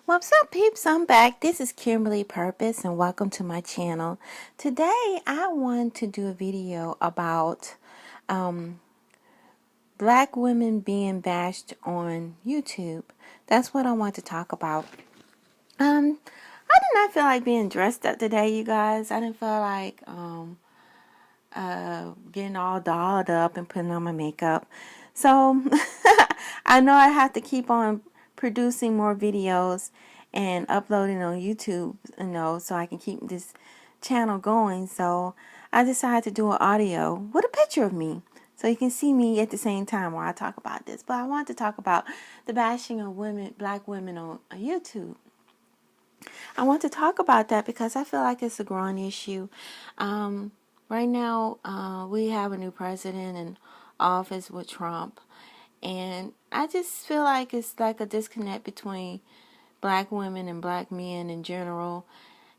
What's up, peeps? I'm back. This is Kimberly Purpoz, and welcome to my channel. Today, I want to do a video about black women being bashed on YouTube. That's what I want to talk about. I did not feel like being dressed up today, you guys. I didn't feel like getting all dolled up and putting on my makeup. So, I know I have to keep on producing more videos and uploading on YouTube, so I can keep this channel going. So I decided to do an audio with a picture of me, so you can see me at the same time while I talk about this. But I want to talk about the bashing of black women on YouTube. I want to talk about that because I feel like it's a growing issue. Right now, we have a new president in office with Trump. And I just feel like it's like a disconnect between black women and black men in general.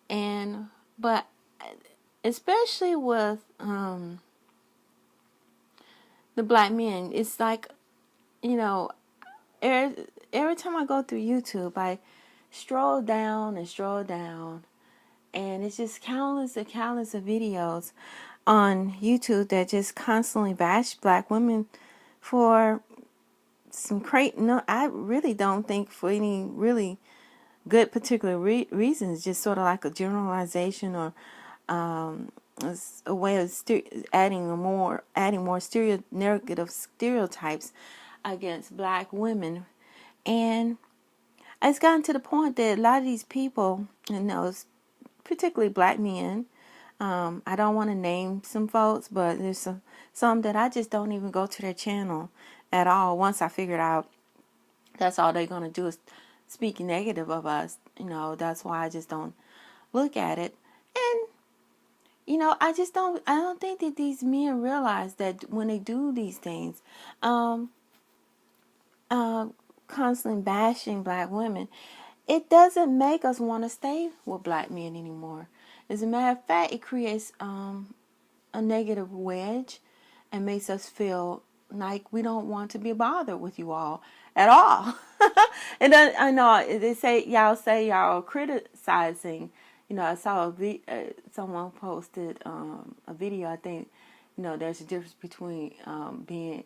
But especially with the black men, it's like, every time I go through YouTube, I stroll down, and it's just countless of videos on YouTube that just constantly bash black women for some no, I really don't think for any really good particular reasons, just sort of like a generalization or a way of adding more negative stereotypes against black women. And it's gotten to the point that a lot of these people, particularly black men, I don't want to name some folks, but there's some that I just don't even go to their channel at all. Once I figured out that's all they're going to do is speak negative of us, that's why I just don't look at it. And, I don't think that these men realize that when they do these things, constantly bashing black women, it doesn't make us want to stay with black men anymore. As a matter of fact, it creates a negative wedge and makes us feel like we don't want to be bothered with you all at all. And then I know they say y'all criticizing. I saw someone posted a video. I think there's a difference between being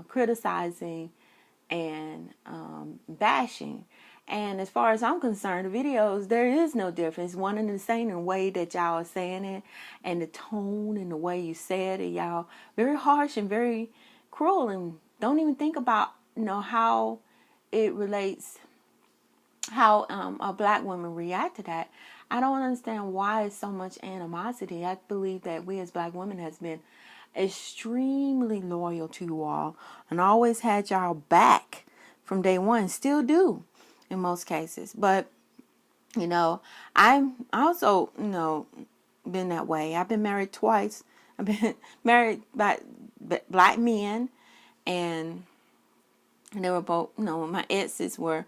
criticizing and bashing. And as far as I'm concerned, the videos, there is no difference. One and the same in the way that y'all are saying it, and the tone and the way you said it, y'all very harsh and very cruel, and don't even think about how it relates, how a black woman react to that. I don't understand why it's so much animosity. I believe that we as black women has been extremely loyal to you all and always had y'all back from day one, still do in most cases. But I'm also been that way. I've been married twice. I've been married by black men, and they were both, my exes were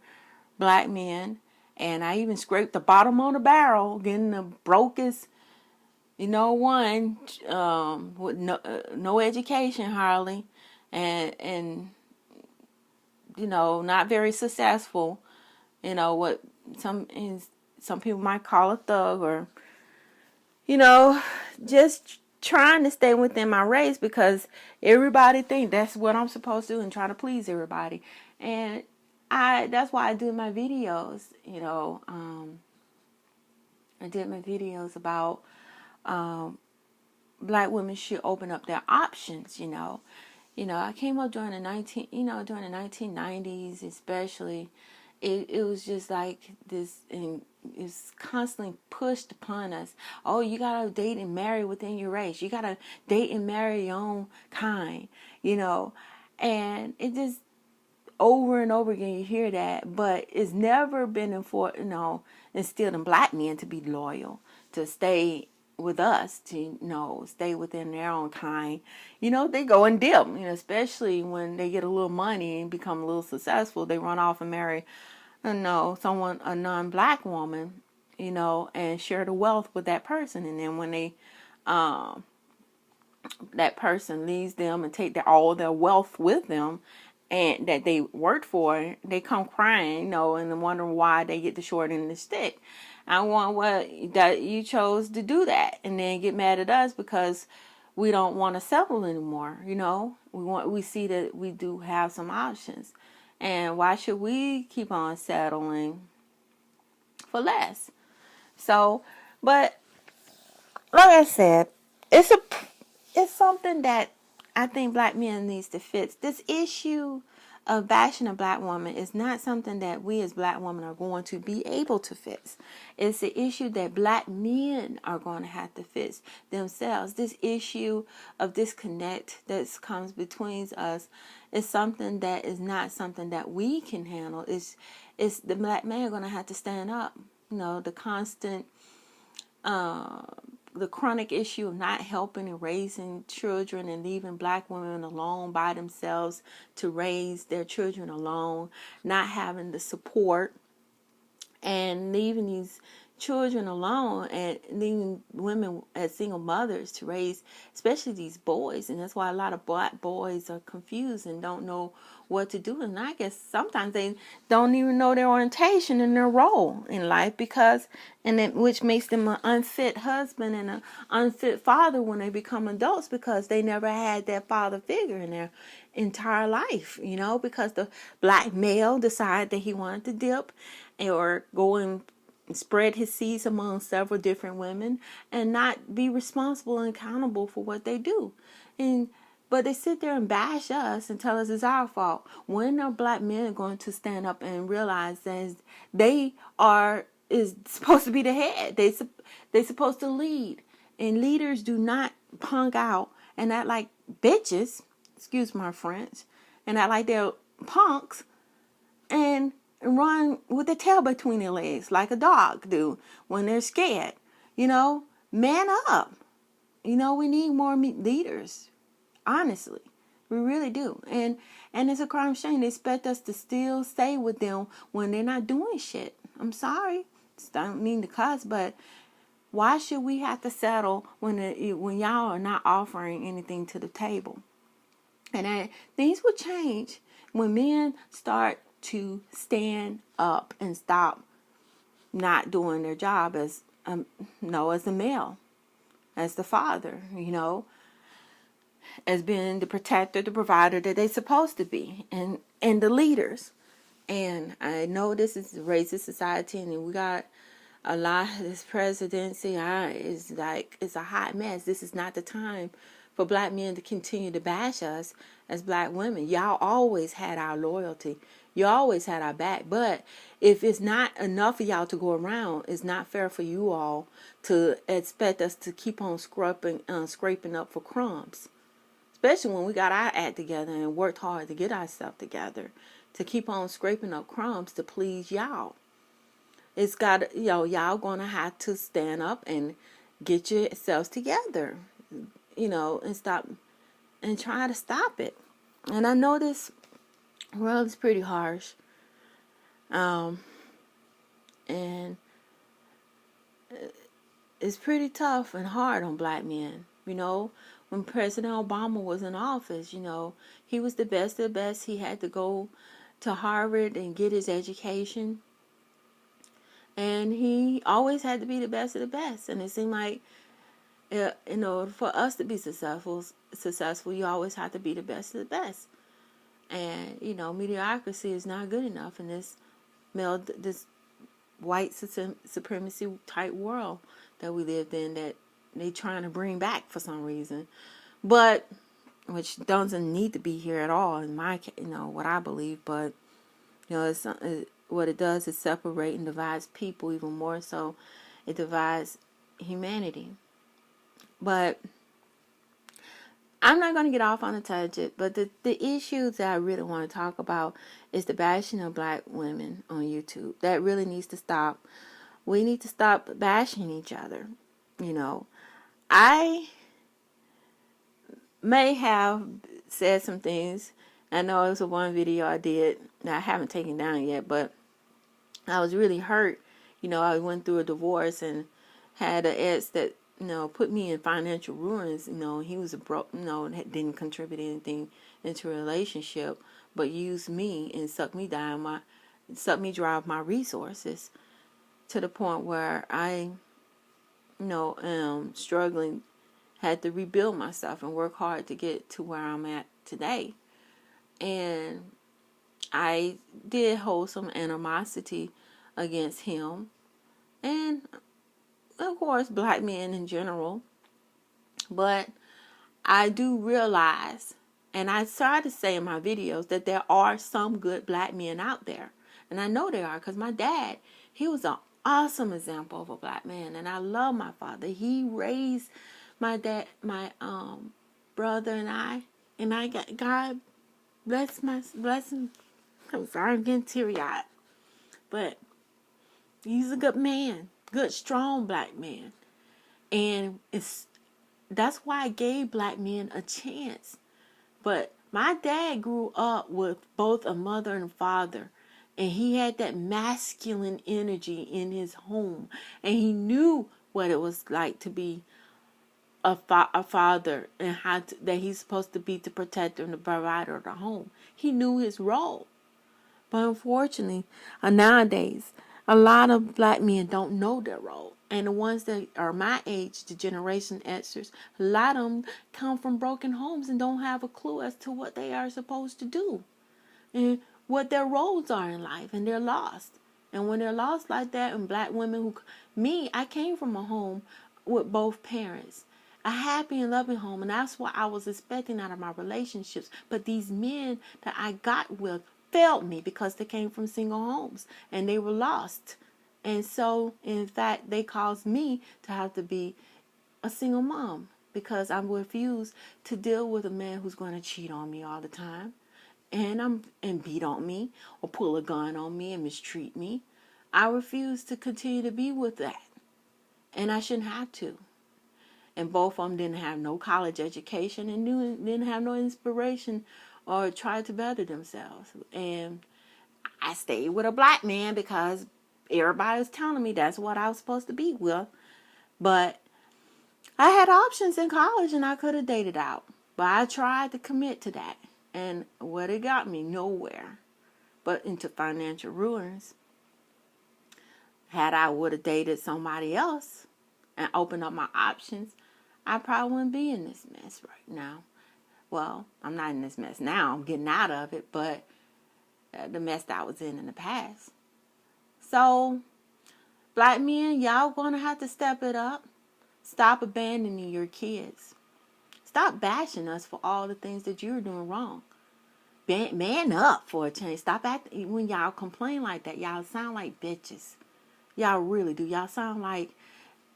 black men, and I even scraped the bottom of the barrel, getting the brokest, one with no education hardly, and not very successful. What some people might call a thug, or just trying to stay within my race because everybody think that's what I'm supposed to do and try to please everybody. And that's why I do my videos. I did my videos about black women should open up their options. I came up during the 1990s, especially. It was just like this, and it's constantly pushed upon us. Oh, you gotta date and marry within your race. You gotta date and marry your own kind. And it just over and over again you hear that, but it's never been instilled in black men to be loyal, to stay with us, to stay within their own kind. They go and dip, especially when they get a little money and become a little successful. They run off and marry a non-black woman, and share the wealth with that person. And then when they that person leaves them and take all their wealth with them, and that they worked for, they come crying, you know, and wondering why they get the short end of the stick. I want what that you chose to do that, and then get mad at us because we don't want to settle anymore. You know, we see that we do have some options, and why should we keep on settling for less? So, but like I said, it's something that I think black men needs to fix. This issue of bashing a black woman is not something that we as black women are going to be able to fix. It's the issue that black men are going to have to fix themselves. This issue of disconnect that comes between us is something that is not something that we can handle. It's the black man going to have to stand up. You know, the constant the chronic issue of not helping and raising children and leaving black women alone by themselves to raise their children alone, not having the support, and leaving these children alone and leaving women as single mothers to raise, especially these boys. And that's why a lot of black boys are confused and don't know what to do. And I guess sometimes they don't even know their orientation and their role in life, which makes them an unfit husband and an unfit father when they become adults, because they never had that father figure in their entire life, you know, because the black male decided that he wanted to dip or go and spread his seeds among several different women and not be responsible and accountable for what they do. But they sit there and bash us and tell us it's our fault. When are black men going to stand up and realize that they is supposed to be the head? They're supposed to lead. And leaders do not punk out and act like bitches, excuse my French, and act like they're punks and run with their tail between their legs like a dog do when they're scared. You know, man up. You know, we need more leaders. Honestly, we really do. And it's a crime shame. They expect us to still stay with them when they're not doing shit. I'm sorry. I don't mean to cuss, but why should we have to settle when y'all are not offering anything to the table? And things will change when men start to stand up and stop not doing their job as a male, as the father, you know, as being the protector, the provider that they're supposed to be, and the leaders. And I know this is a racist society, and we got a lot of this presidency is like, it's a hot mess. This is not the time for black men to continue to bash us as black women. Y'all always had our loyalty. You always had our back. But if it's not enough of y'all to go around, it's not fair for you all to expect us to keep on scraping up for crumbs. Especially when we got our act together and worked hard to get ourselves together, to keep on scraping up crumbs to please y'all. It's got, y'all going to have to stand up and get yourselves together, and stop and try to stop it. And I know this world is pretty harsh. And it's pretty tough and hard on black men. When President Obama was in office, he was the best of the best. He had to go to Harvard and get his education. And he always had to be the best of the best. And it seemed like, for us to be successful, you always have to be the best of the best. And, mediocrity is not good enough in this white supremacy type world that we lived in, that they trying to bring back for some reason, but which doesn't need to be here at all in my, what I believe. But what it does is separate and divides people even more. So it divides humanity. But I'm not going to get off on a tangent. But the issues that I really want to talk about is the bashing of black women on YouTube. That really needs to stop. We need to stop bashing each other. I may have said some things. I know it was one video I did that I haven't taken down yet, but I was really hurt. I went through a divorce and had an ex that, put me in financial ruins. He was a broke, didn't contribute anything into a relationship. but used me and sucked me dry of my resources to the point where I, am struggling, had to rebuild myself and work hard to get to where I'm at today. And I did hold some animosity against him, and of course black men in general. But I do realize, and I try to say in my videos, that there are some good black men out there. And I know there are, because my dad, he was an awesome example of a black man. And I love my father. He raised my brother and I got, God bless him. I'm sorry, I'm getting teary-eyed. But he's a good man, good, strong black man. And that's why I gave black men a chance. But my dad grew up with both a mother and a father. And he had that masculine energy in his home. And he knew what it was like to be a father, and that he's supposed to be the protector and the provider of the home. He knew his role. But unfortunately, nowadays, a lot of black men don't know their role. And the ones that are my age, the Generation Xers, a lot of them come from broken homes and don't have a clue as to what they are supposed to do and what their roles are in life, and they're lost. And when they're lost like that, and black women I came from a home with both parents, a happy and loving home, and that's what I was expecting out of my relationships. But these men that I got with failed me because they came from single homes and they were lost. And so, in fact, they caused me to have to be a single mom because I refuse to deal with a man who's going to cheat on me all the time and beat on me or pull a gun on me and mistreat me. I refuse to continue to be with that. And I shouldn't have to. And both of them didn't have no college education and didn't have no inspiration or tried to better themselves. And I stayed with a black man because everybody was telling me that's what I was supposed to be with. But I had options in college and I could have dated out. But I tried to commit to that. And what it got me, nowhere but into financial ruins. Had I would have dated somebody else and opened up my options, I probably wouldn't be in this mess right now. Well, I'm not in this mess now. I'm getting out of it, but the mess that I was in the past. So, black men, y'all gonna have to step it up. Stop abandoning your kids. Stop bashing us for all the things that you're doing wrong. Man up for a change. Stop acting when y'all complain like that. Y'all sound like bitches. Y'all really do. Y'all sound like,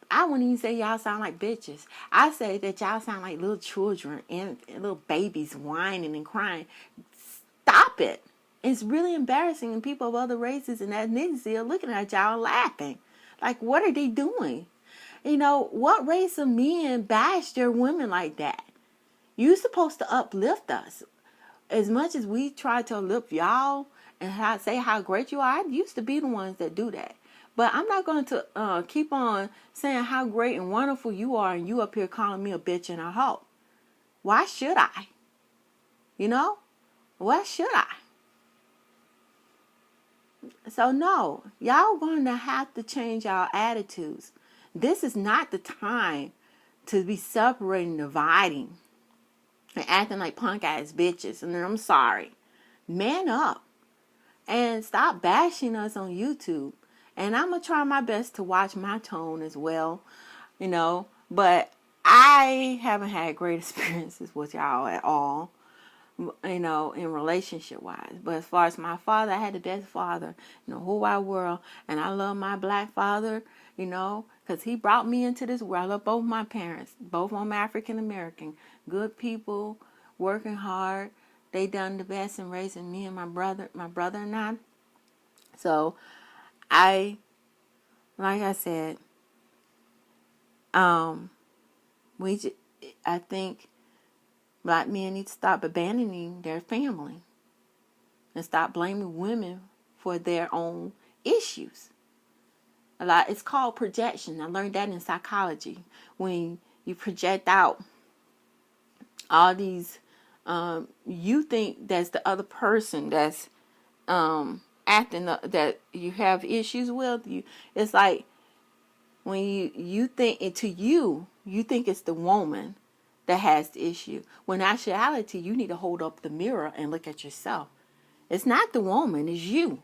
I wouldn't even say y'all sound like bitches. I say that y'all sound like little children and little babies whining and crying. Stop it. It's really embarrassing, and people of other races and ethnicities are looking at y'all laughing. Like, what are they doing? What race of men bash their women like that? You're supposed to uplift us. As much as we try to uplift y'all and say how great you are, I used to be the ones that do that. But I'm not going to keep on saying how great and wonderful you are and you up here calling me a bitch and a hoe. Why should I? Why should I? So no, y'all going to have to change our attitudes. This is not the time to be separating, dividing, and acting like punk ass bitches. And then I'm sorry. Man up. And stop bashing us on YouTube. And I'm going to try my best to watch my tone as well, But I haven't had great experiences with y'all at all, in relationship-wise. But as far as my father, I had the best father in the whole wide world. And I love my black father, because he brought me into this world. I love both my parents. Both of them African-American. Good people, working hard. They done the best in raising me and my brother and I. So, like I said, I think black men need to stop abandoning their family and stop blaming women for their own issues. It's called projection. I learned that in psychology. When you project out all these You think that's the other person that's acting that you have issues with. It's like when you think you think it's the woman that has the issue. When in actuality, you need to hold up the mirror and look at yourself. It's not the woman, it's you.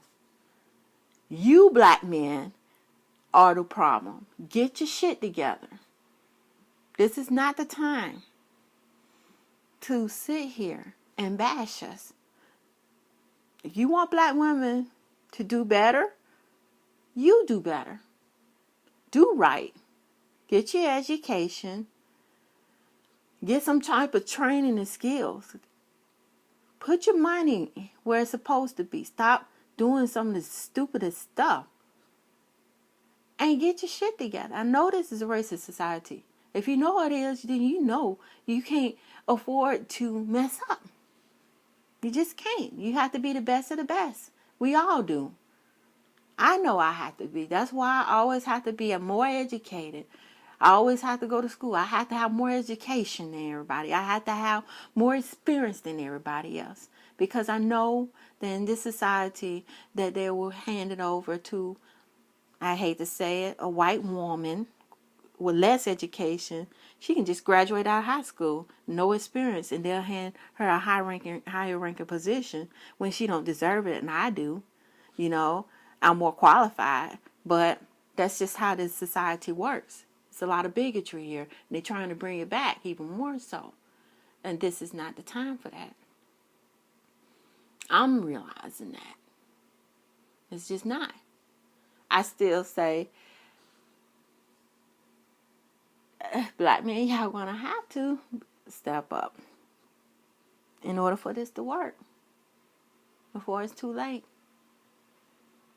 You black men are the problem. Get your shit together. This is not the time to sit here and bash us. If you want black women to do better, you do better. Do right. Get your education. Get some type of training and skills. Put your money where it's supposed to be. Stop doing some of the stupidest stuff. And get your shit together. I know this is a racist society. If you know it is, then you know you can't afford to mess up. You just can't. You have to be the best of the best. We all do. I know I have to be. That's why I always have to be more educated. I always have to go to school. I have to have more education than everybody. I have to have more experience than everybody else. Because I know that in this society that they will hand it over to, I hate to say it, a white woman with less education. She can just graduate out of high school, no experience, and they'll hand her a higher ranking position when she don't deserve it, and I do. You know, I'm more qualified, but that's just how this society works. It's a lot of bigotry here, and they're trying to bring it back even more so. And this is not the time for that. I'm realizing that. It's just not. I still say, black men, y'all gonna have to step up in order for this to work before it's too late.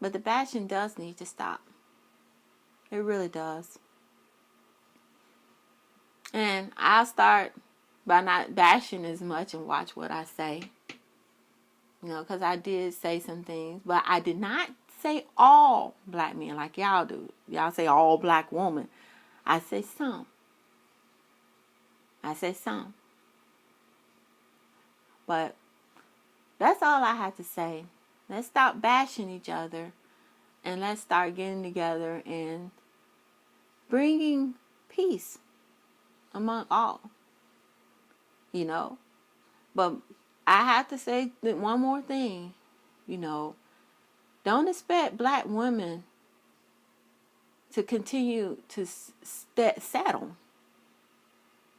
But the bashing does need to stop. It really does. And I'll start by not bashing as much and watch what I say. You know, because I did say some things, but I did not say all black men like y'all do. Y'all say all black women. I say some. I say some. But that's all I have to say. Let's stop bashing each other and let's start getting together and bringing peace among all. You know? But I have to say one more thing. You know, don't expect black women to continue to settle.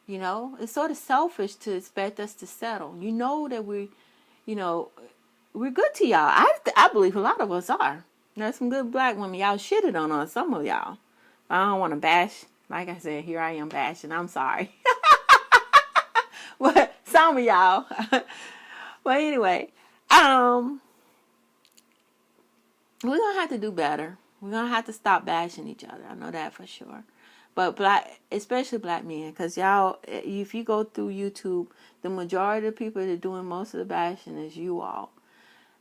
You know, it's sort of selfish to expect us to settle. You know that we're good to y'all. I believe a lot of us are. There's some good black women. Y'all shitted on some of y'all. I don't want to bash. Like I said, here I am bashing. I'm sorry. But some of y'all. But anyway, we're going to have to do better. We're going to have to stop bashing each other. I know that for sure. But especially black men, because y'all, if you go through YouTube, the majority of the people that are doing most of the bashing is you all.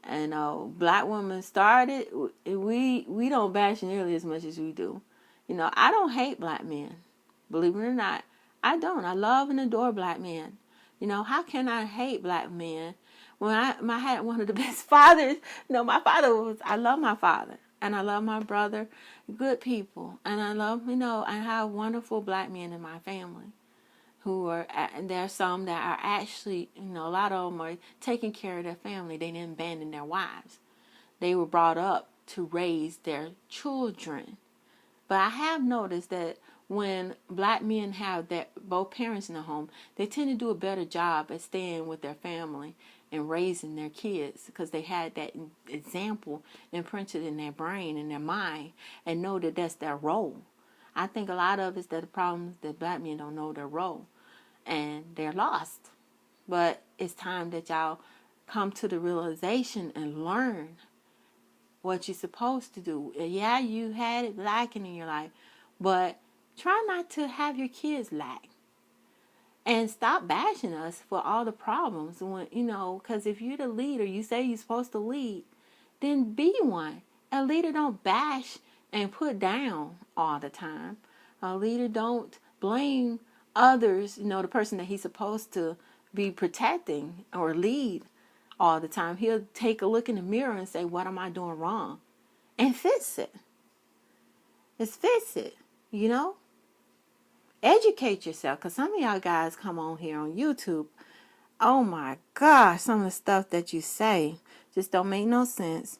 And black women started, we don't bash nearly as much as we do. You know, I don't hate black men. Believe it or not, I don't. I love and adore black men. You know, how can I hate black men when I had one of the best fathers? You know, I love my father. And I love my brother, good people. And I love, I have wonderful black men in my family and there's some that are actually, a lot of them are taking care of their family. They didn't abandon their wives. They were brought up to raise their children. But I have noticed that when black men have both parents in the home, they tend to do a better job at staying with their family and raising their kids because they had that example imprinted in their brain and their mind and know that that's their role. I think a lot of it's that the problem is that black men don't know their role and they're lost. But it's time that y'all come to the realization and learn what you're supposed to do. Yeah, you had it lacking in your life, but try not to have your kids lack. And stop bashing us for all the problems. When because if you're the leader, you say you're supposed to lead, then be one. A leader don't bash and put down all the time. A leader don't blame others, the person that he's supposed to be protecting or lead all the time. He'll take a look in the mirror and say, what am I doing wrong? And fix it. Let's fix it, you know? Educate yourself, because some of y'all guys come on here on YouTube. Oh my gosh, some of the stuff that you say just don't make no sense.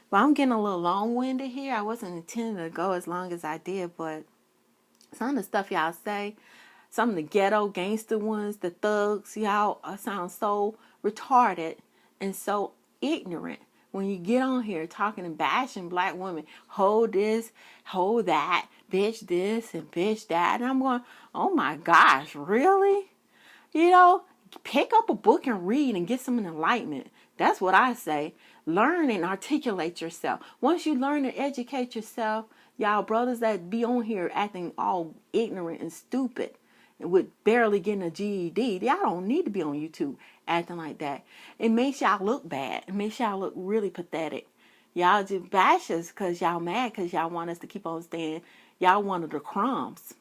But I'm getting a little long-winded here. I wasn't intending to go as long as I did, but some of the stuff y'all say, some of the ghetto gangster ones, the thugs, y'all sound so retarded and so ignorant when you get on here talking and bashing black women. Hold this, hold that, bitch this and bitch that. And I'm going, oh my gosh, really? You know, pick up a book and read and get some enlightenment. That's what I say. Learn and articulate yourself. Once you learn and educate yourself, y'all brothers that be on here acting all ignorant and stupid and with barely getting a GED, y'all don't need to be on YouTube acting like that. It makes y'all look bad. It makes y'all look really pathetic. Y'all just bash us because y'all mad because y'all want us to keep on staying. Y'all wanted the crumbs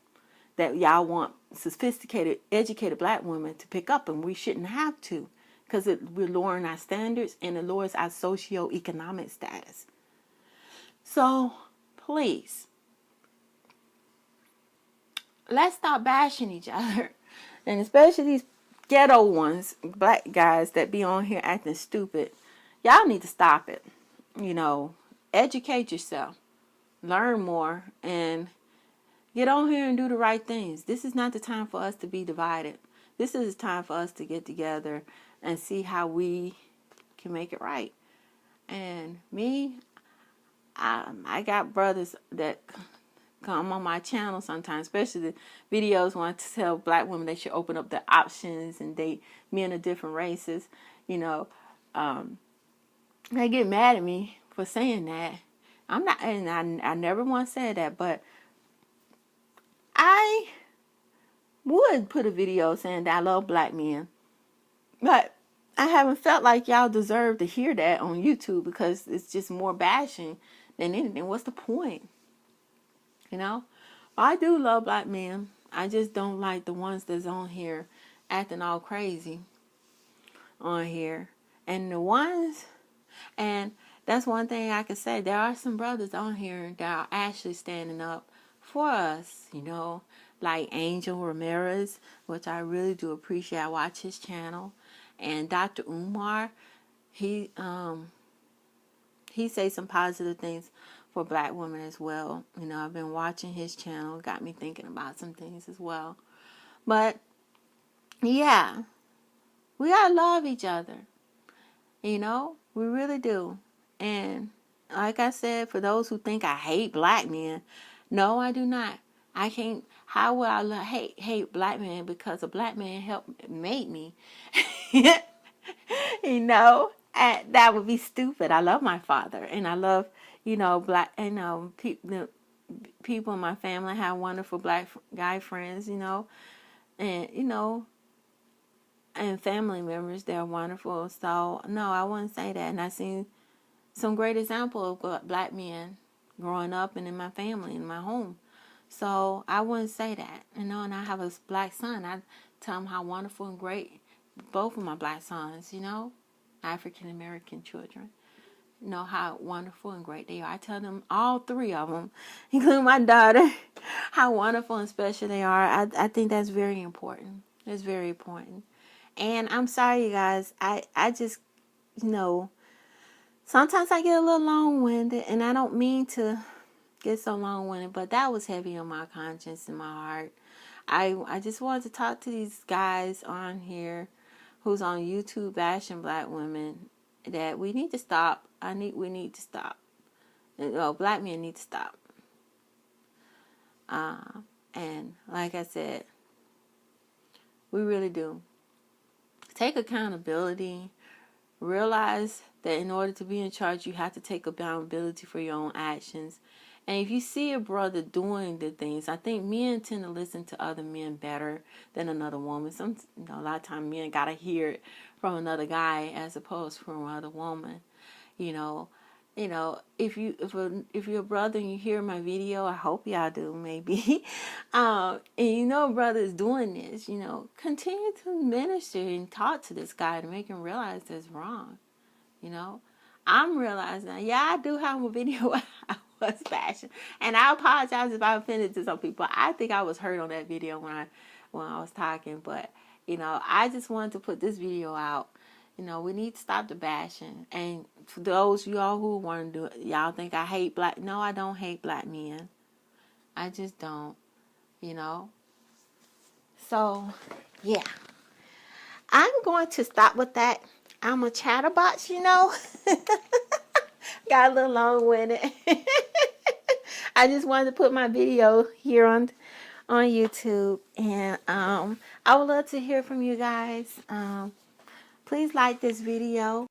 that y'all want sophisticated, educated black women to pick up, and we shouldn't have to, because we're lowering our standards and it lowers our socioeconomic status. So, please, let's stop bashing each other, and especially these ghetto ones, black guys that be on here acting stupid. Y'all need to stop it. You know, educate yourself, learn more, and get on here and do the right things. This is not the time for us to be divided. This is the time for us to get together and see how we can make it right. And me, I got brothers that come on my channel sometimes, especially the videos want to tell black women they should open up their options and date men of different races. You know, they get mad at me for saying that. I'm not, and I never once said that, but I would put a video saying that I love black men, but I haven't felt like y'all deserve to hear that on YouTube because it's just more bashing than anything. What's the point? You know, I do love black men. I just don't like the ones that's on here acting all crazy on here. And the ones, and that's one thing I can say, there are some brothers on here that are actually standing up for us, you know, like Angel Ramirez, which I really do appreciate. I watch his channel. And Dr. Umar, he says some positive things for black women as well. You know, I've been watching his channel, got me thinking about some things as well. But yeah, we gotta love each other. You know, we really do. And like I said, for those who think I hate black men, no, I do not. I can't. How will I hate black men because a black man helped made me? You know, and that would be stupid. I love my father, and I love, you know, black. You know, people in my family have wonderful black guy friends. You know, and you know, and family members, they're wonderful. So no, I wouldn't say that. And I've seen some great examples of black men growing up and in my family, in my home. So I wouldn't say that, you know, and I have a black son. I tell him how wonderful and great both of my black sons, you know, African-American children, you know, how wonderful and great they are. I tell them, all three of them, including my daughter, how wonderful and special they are. I think that's very important. It's very important. And I'm sorry, you guys, I just, you know, sometimes I get a little long-winded, and I don't mean to get so long-winded, but that was heavy on my conscience and my heart. I just wanted to talk to these guys on here who's on YouTube bashing black women that we need to stop. We need to stop. Well, black men need to stop. And like I said, we really do. Take accountability. Realize that in order to be in charge, you have to take accountability for your own actions. And if you see a brother doing the things, I think men tend to listen to other men better than another woman. A lot of times men gotta hear it from another guy as opposed to from another woman. You know, you know, if you're a brother and you hear my video, I hope y'all do, maybe, and you know, brother is doing this, you know, continue to minister and talk to this guy to make him realize that's wrong. You know, I'm realizing, yeah, I do have a video where I was bashing, and I apologize if I offended to some people. I think I was hurt on that video when I was talking, but you know, I just wanted to put this video out. You know, we need to stop the bashing. And for those of y'all who want to do it, y'all think I hate black. No, I don't hate black men. I just don't, you know. So, yeah. I'm going to stop with that. I'm a chatterbox, you know. Got a little long-winded. I just wanted to put my video here on YouTube. And I would love to hear from you guys. Please like this video.